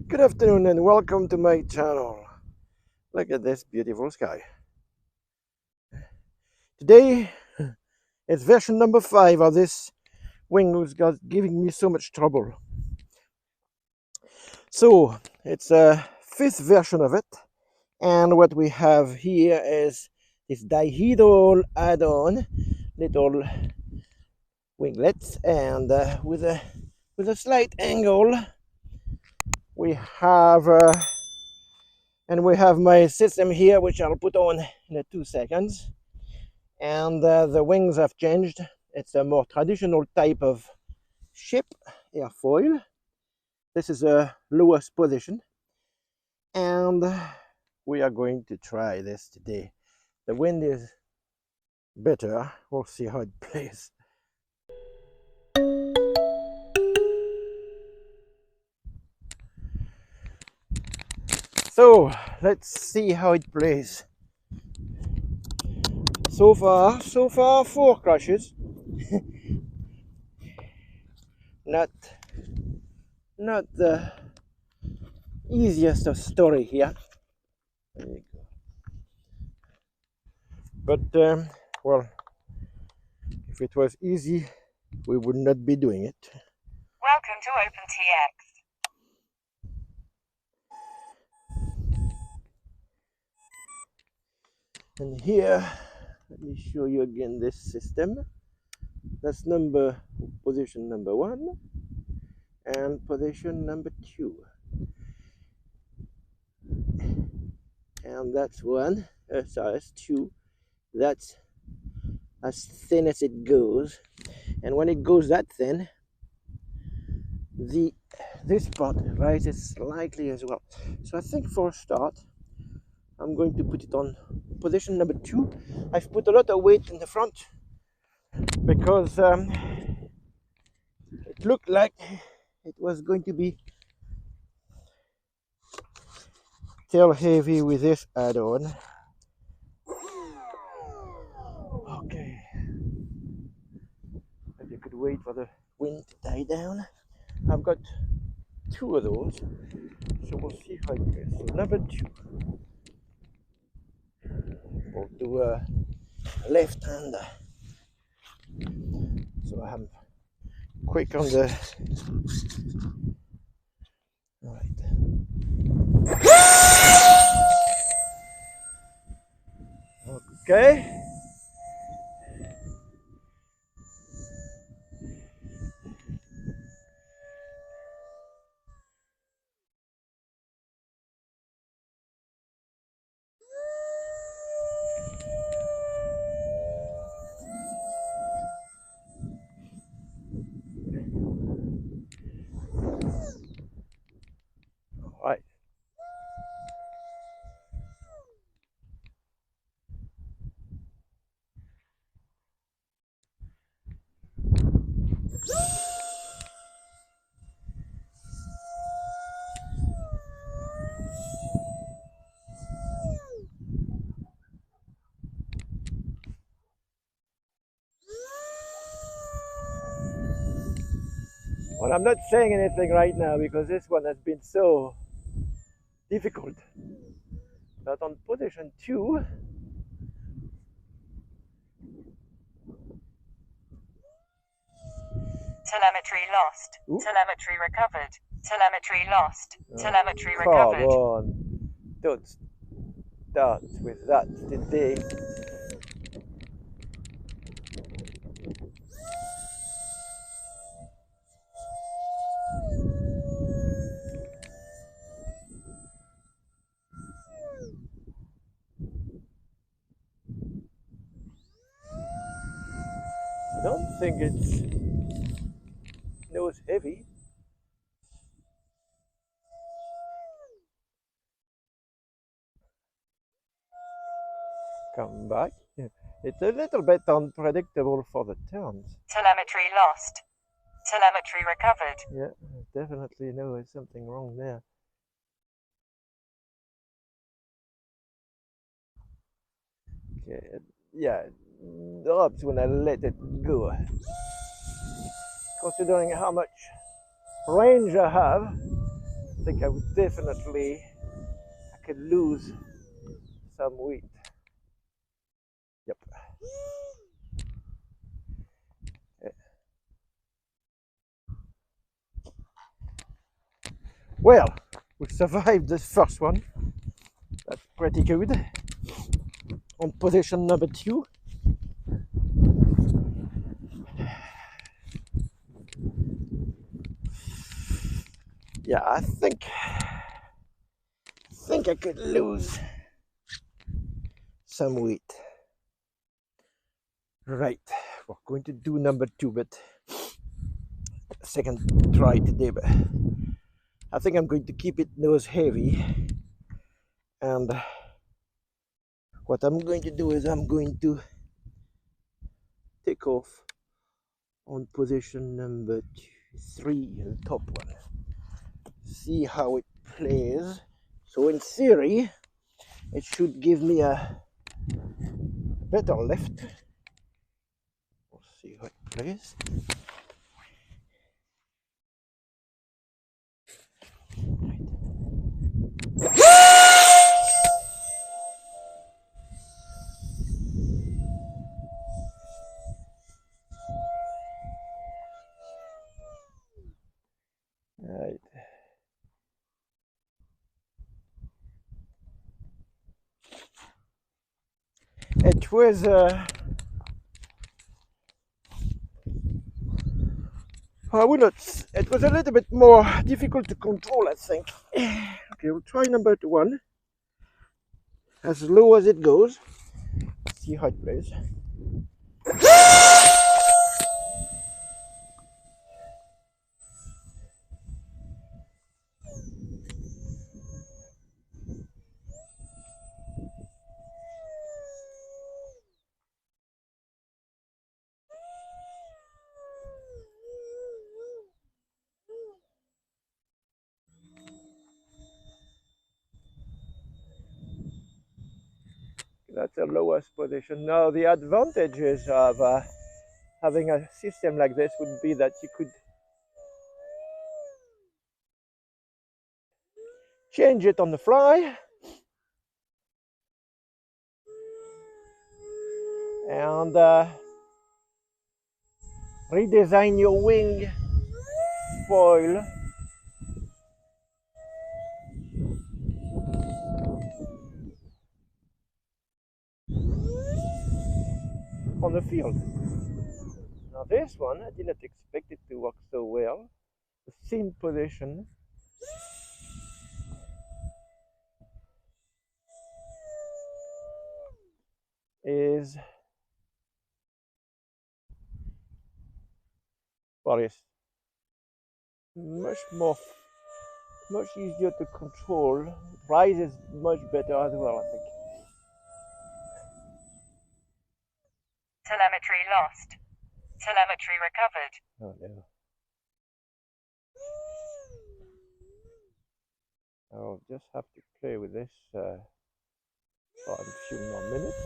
Good afternoon and welcome to my channel. Look at this beautiful sky. Today it's version number 5 of this wing who's giving me so much trouble. So it's a 5th version of it, and what we have here is this dihedral add-on little winglets, and with a slight angle we have my system here, which I'll put on in 2 seconds. And the wings have changed. It's a more traditional type of ship, airfoil. This is a lowest position, and we are going to try this today. The wind is better. We'll see how it plays. So let's see how it plays. So far 4 crashes. not the easiest of story here. There you go. But well, if it was easy, we would not be doing it. Welcome to OpenTX. And here, let me show you again this system. That's position number 1 and position number 2. And that's 1, sorry, that's 2. That's as thin as it goes. And when it goes that thin, this part rises slightly as well. So I think for a start, I'm going to put it on position number 2. I've put a lot of weight in the front because it looked like it was going to be tail heavy with this add-on. Okay, if you could wait for the wind to die down. I've got 2 of those, so we'll see how it goes. So number 2, we'll do a left-hander. So I'm quick on the. All right. Okay. All right. Well, I'm not saying anything right now because this one has been so difficult. But on position 2, Telemetry lost. Ooh. Telemetry recovered. Telemetry lost. Telemetry come recovered. on, don't start with that today. I don't think it's nose heavy. Come back. It's a little bit unpredictable for the turns. Telemetry lost. Telemetry recovered. Yeah, definitely know there's something wrong there. Okay, yeah, it drops when I let it go. Considering how much range I have, think I would definitely, I could lose some weight. Yep. Well, we survived this first one. That's pretty good. On position number 2. Yeah, I think I could lose some weight. Right, we're going to do number 2, but second try today. But I think I'm going to keep it nose heavy, and what I'm going to do is I'm going to take off on position number 3, the top one. See how it plays. So in theory, it should give me a better lift. We'll see how it plays. Right. It was I would not. It was a little bit more difficult to control, I think. Okay, we'll try number 1. As low as it goes. See how it plays. That's the lowest position. Now, the advantages of having a system like this would be that you could change it on the fly, and redesign your wing foil on the field. Now this one, I didn't expect it to work so well. The thin position is, well, it's much easier to control. Rise is much better as well, I think. Telemetry lost. Telemetry recovered. Oh no. I'll just have to play with this for a few more minutes.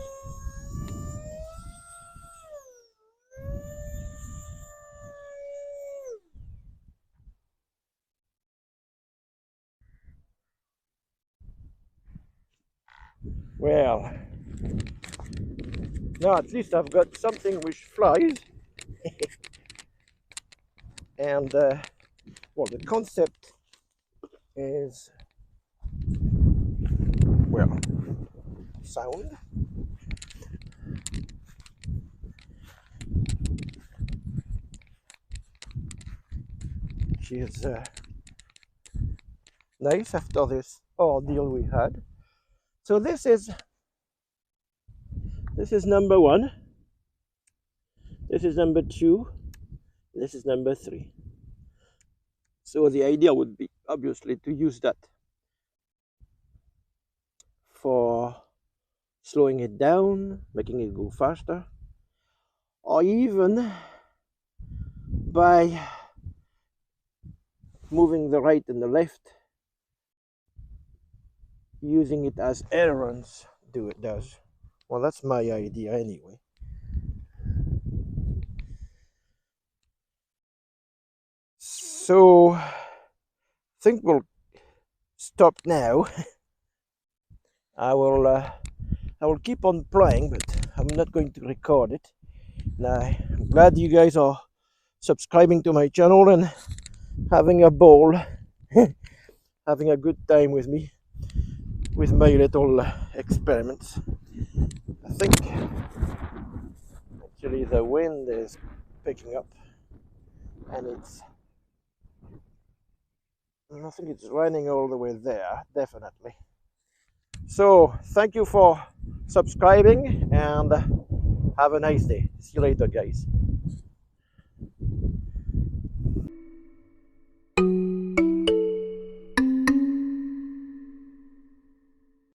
Well, now at least I've got something which flies. And well, the concept is, well, sound. Which is nice after this ordeal we had. So this is number 1. This is number 2. This is number 3. So the idea would be obviously to use that for slowing it down, making it go faster, or even by moving the right and the left, using it as ailerons does. Well, that's my idea anyway. So I think we'll stop now. I will keep on playing, but I'm not going to record it. Now, I'm glad you guys are subscribing to my channel and having a ball, having a good time with me, with my little experiments. I think actually the wind is picking up, and I think it's raining all the way there, definitely. So thank you for subscribing and have a nice day. See you later, guys.